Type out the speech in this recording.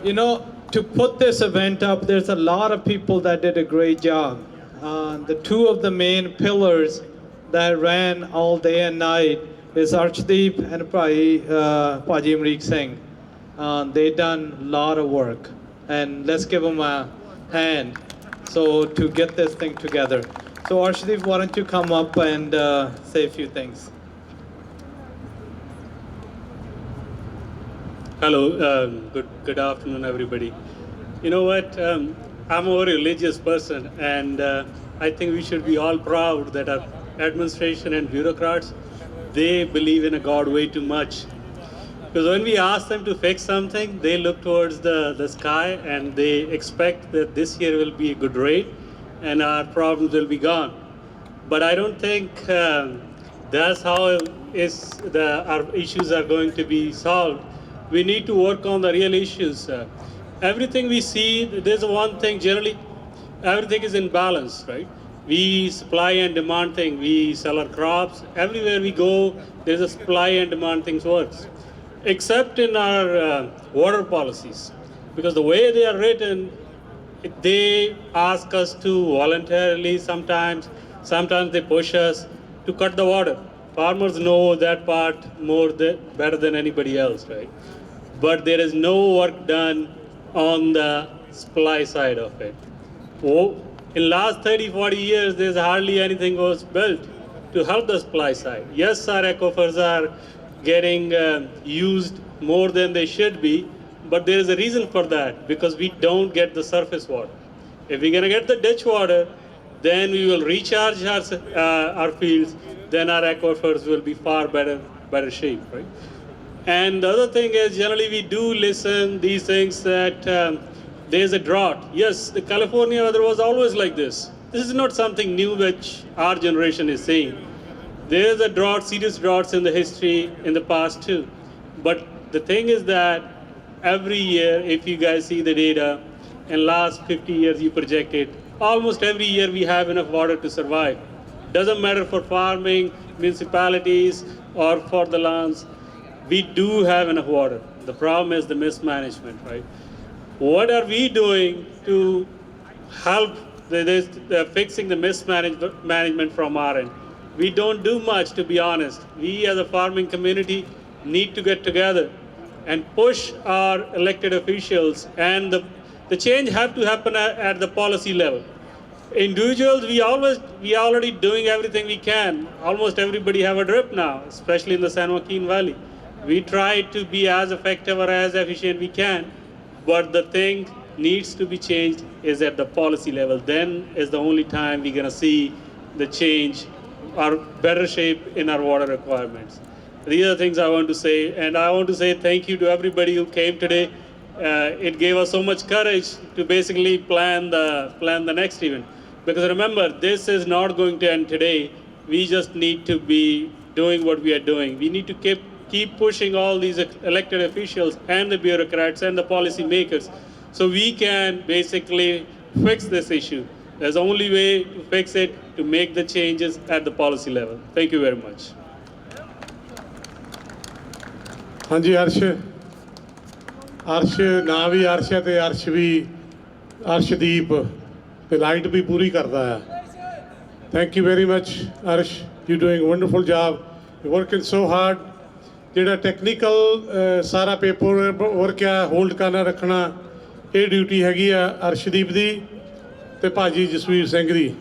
You know, to put this event up, there's a lot of people that did a great job. The two of the main pillars that ran all day and night is Arshdeep and Paji Amrik Singh. They done a lot of work, and let's give them a hand. So to get this thing together. So Arshdeep, why don't you come up and say a few things? Hello, good afternoon, everybody. You know what? I'm a very religious person, and I think we should be all proud that our administration and bureaucrats, they believe in a God way too much. Because when we ask them to fix something, they look towards the sky and they expect that this year will be a good rain and our problems will be gone. But I don't think that's how our issues are going to be solved. We need to work on the real issues. Everything we see, there's one thing generally, everything is in balance, right? We supply and demand thing. We sell our crops. Everywhere we go, there's a supply and demand things works. Except in our water policies, because the way they are written, they ask us to voluntarily sometimes they push us to cut the water. Farmers know that part better than anybody else, right? But there is no work done on the supply side of it. Oh, in last 30, 40 years, there's hardly anything was built to help the supply side. Yes, our aquifers are getting used more than they should be, but there is a reason for that, because we don't get the surface water. If we're gonna get the ditch water, then we will recharge our fields, then our aquifers will be far better shape, right? And the other thing is, generally we do listen these things that there's a drought. Yes, the California weather was always like this. This is not something new which our generation is saying. There's a drought, serious droughts in the history in the past too. But the thing is that every year, if you guys see the data, in last 50 years you project it, almost every year we have enough water to survive. Doesn't matter for farming, municipalities, or for the lands. We do have enough water. The problem is the mismanagement, right? What are we doing to help fixing the mismanagement from our end? We don't do much, to be honest. We as a farming community need to get together and push our elected officials, and the change have to happen at the policy level. Individuals, we already doing everything we can. Almost everybody have a drip now, especially in the San Joaquin Valley. We try to be as effective or as efficient we can, but the thing needs to be changed is at the policy level. Then is the only time we're gonna see the change or better shape in our water requirements. These are things I want to say, and I want to say thank you to everybody who came today. It gave us so much courage to basically plan the next event. Because remember, this is not going to end today. We just need to be doing what we are doing. We need to keep pushing all these elected officials and the bureaucrats and the policy makers so we can basically fix this issue. There's the only way to fix it, to make the changes at the policy level. Thank you very much. हाँ जी अर्श ना भी अर्श है तो अर्श भी अर्शदीप ते लाइट भी पूरी करता है. Thank you very much, Arsh. You're doing a wonderful job. You're working so hard. ਜਿਹੜਾ ਟੈਕਨੀਕਲ ਸਾਰਾ ਪੇਪਰ ਵਰਕ ਆ ਹੋਲਡ ਕਰਨਾ ਰੱਖਣਾ, ਇਹ ਡਿਊਟੀ ਹੈਗੀ ਆ ਅਰਸ਼ਦੀਪ ਦੀ ਤੇ ਭਾਜੀ ਜਸਵੀਰ ਸਿੰਘ ਦੀ.